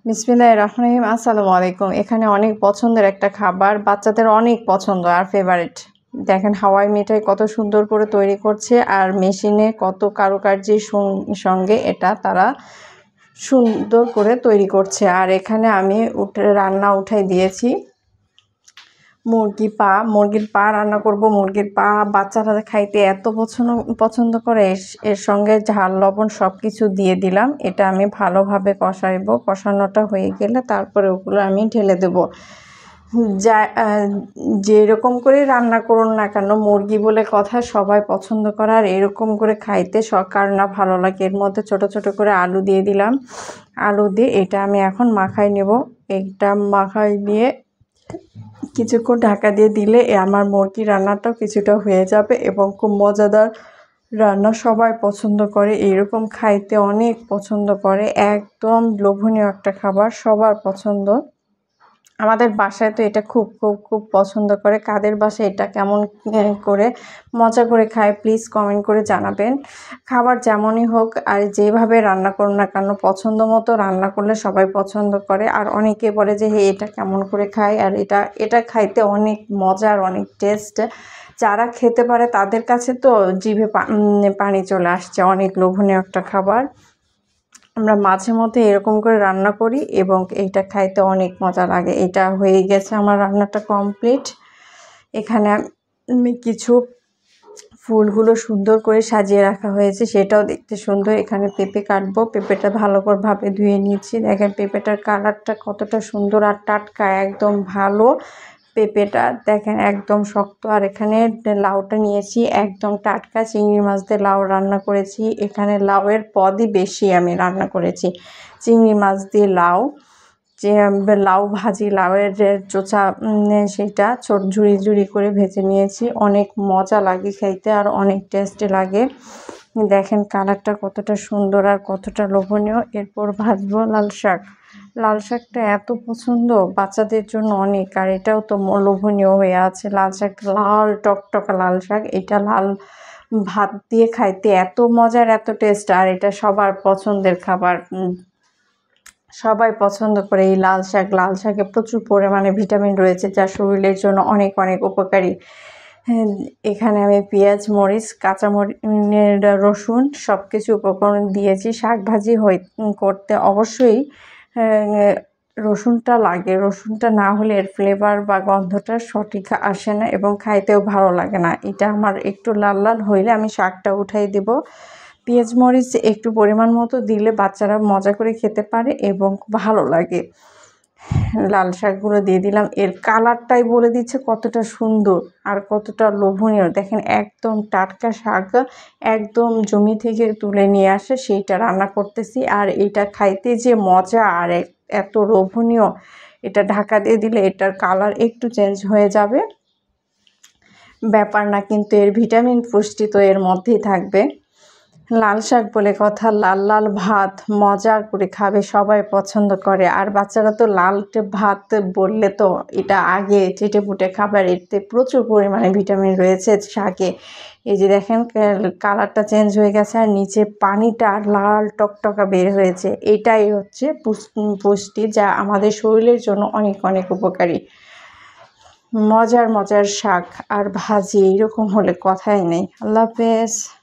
বিসমিল্লাহির রহমানির রহিম। আসসালামু আলাইকুম। এখানে অনেক পছন্দের একটা খাবার, বাচ্চাদের অনেক পছন্দ আর ফেভারিট। দেখেন হাওয়াই মিঠাই কত সুন্দর করে তৈরি করছে আর মেশিনে কত কারুকার্যের সঙ্গে এটা তারা সুন্দর করে তৈরি করছে। আর এখানে আমি রান্না উঠাই দিয়েছি মুরগির পা রান্না করব। মুরগির পা বাচ্চারা খাইতে এত পছন্দ করে, এর সঙ্গে ঝাল লবণ সব কিছু দিয়ে দিলাম। এটা আমি ভালোভাবে কষাইব। কষানোটা হয়ে গেলে তারপরে ওগুলো আমি ঢেলে দেব। যা যেরকম করে রান্না করুন না কেন, মুরগি বলে কথা, সবাই পছন্দ করে আর এরকম করে খাইতে কার না ভালো লাগে। এর মধ্যে ছোট ছোট করে আলু দিয়ে দিলাম। আলু দিয়ে এটা আমি এখন মাখাই নেব। এটা মাখাই নিয়ে কিছুক্ষণ ঢাকা দিয়ে দিলে আমার মুরগি রান্নাটাও কিছুটা হয়ে যাবে এবং খুব মজাদার রান্না। সবাই পছন্দ করে, এরকম খাইতে অনেক পছন্দ করে। একদম লোভনীয় একটা খাবার, সবার পছন্দ। আমাদের বাসায় তো এটা খুব খুব খুব পছন্দ করে। কাদের বাসায় এটা কেমন করে মজা করে খায় প্লিজ কমেন্ট করে জানাবেন। খাবার যেমনই হোক আর যেভাবে রান্না করুন না কেন, পছন্দ মতো রান্না করলে সবাই পছন্দ করে। আর অনেকে বলে যে হে এটা কেমন করে খায়, আর এটা খাইতে অনেক মজা আর অনেক টেস্ট। যারা খেতে পারে তাদের কাছে তো জিভে পানি চলে আসছে। অনেক লোভনীয় একটা খাবার। আমরা মাঝে মধ্যে এরকম করে রান্না করি এবং এইটা খাইতে অনেক মজা লাগে। এটা হয়ে গেছে, আমার রান্নাটা কমপ্লিট। এখানে আমি কিছু ফুলগুলো সুন্দর করে সাজিয়ে রাখা হয়েছে, সেটাও দেখতে সুন্দর। এখানে পেঁপে কাটবো, পেঁপেটা ভালো করে ভাবে ধুয়ে নিয়েছি। দেখেন পেঁপেটার কালারটা কতটা সুন্দর আর টাটকা, একদম ভালো পেঁপেটা। দেখেন একদম শক্ত। আর এখানে লাউটা নিয়েছি, একদম টাটকা চিংড়ি মাছ দিয়ে লাউ রান্না করেছি। এখানে লাউয়ের পদই বেশি আমি রান্না করেছি। চিংড়ি মাছ দিয়ে লাউ, যে লাউ ভাজি, লাউয়ের যে চোচা সেটা ছোট ঝুড়ি ঝুড়ি করে ভেজে নিয়েছি। অনেক মজা লাগে খাইতে আর অনেক টেস্টি লাগে। দেখেন কালারটা কতটা সুন্দর আর কতটা লোভনীয়। এরপর ভাজবো লাল শাক। লাল শাকটা এত পছন্দ বাচ্চাদের জন্য অনেক, আর এটাও তো লোভনীয় হয়ে আছে। লাল শাক, লাল টকটকা লাল শাক, এটা লাল ভাত দিয়ে খাইতে এত মজার, এত টেস্ট। আর এটা সবার পছন্দের খাবার, সবাই পছন্দ করে এই লাল শাক। লাল শাকে প্রচুর পরিমাণে ভিটামিন রয়েছে, যা শরীরের জন্য অনেক অনেক উপকারী। এখানে আমি পেঁয়াজ, মরিচ, কাঁচামরিচ, রসুন সব কিছু উপকরণ দিয়েছি। শাক ভাজি করতে অবশ্যই রসুনটা লাগে। রসুনটা না হলে এর ফ্লেভার বা গন্ধটা সঠিক আসে না এবং খাইতেও ভালো লাগে না। এটা আমার একটু লাল লাল হইলে আমি শাকটা উঠাই দেব। পেঁয়াজ মরিচ একটু পরিমাণ মতো দিলে বাচ্চারা মজা করে খেতে পারে এবং ভালো লাগে। লাল শাকগুলো দিয়ে দিলাম। এর কালারটাই বলে দিচ্ছে কতটা সুন্দর আর কতটা লোভনীয়। দেখেন একদম টাটকা শাক, একদম জমি থেকে তুলে নিয়ে আসে, সেইটা রান্না করতেছি। আর এটা খাইতে যে মজা আর এত লোভনীয়, এটা ঢাকা দিয়ে দিলে এটার কালার একটু চেঞ্জ হয়ে যাবে, ব্যাপার না। কিন্তু এর ভিটামিন পুষ্টি তো এর মধ্যেই থাকবে। লাল শাক বলে কথা, লাল লাল ভাত মজা করে খাবে, সবাই পছন্দ করে। আর বাচ্চারা তো লাল ভাত বললে তো এটা আগে চেটে পুটে খাবার। এতে প্রচুর পরিমাণে ভিটামিন রয়েছে শাকে। এই যে দেখেন কালারটা চেঞ্জ হয়ে গেছে আর নিচে পানিটা লাল টকটকা বের হয়েছে। এটাই হচ্ছে পুষ্টি, যা আমাদের শরীরের জন্য অনেক অনেক উপকারী। মজার মজার শাক আর ভাজি এরকম হলে কথাই নেই। আল্লাহ হাফেজ।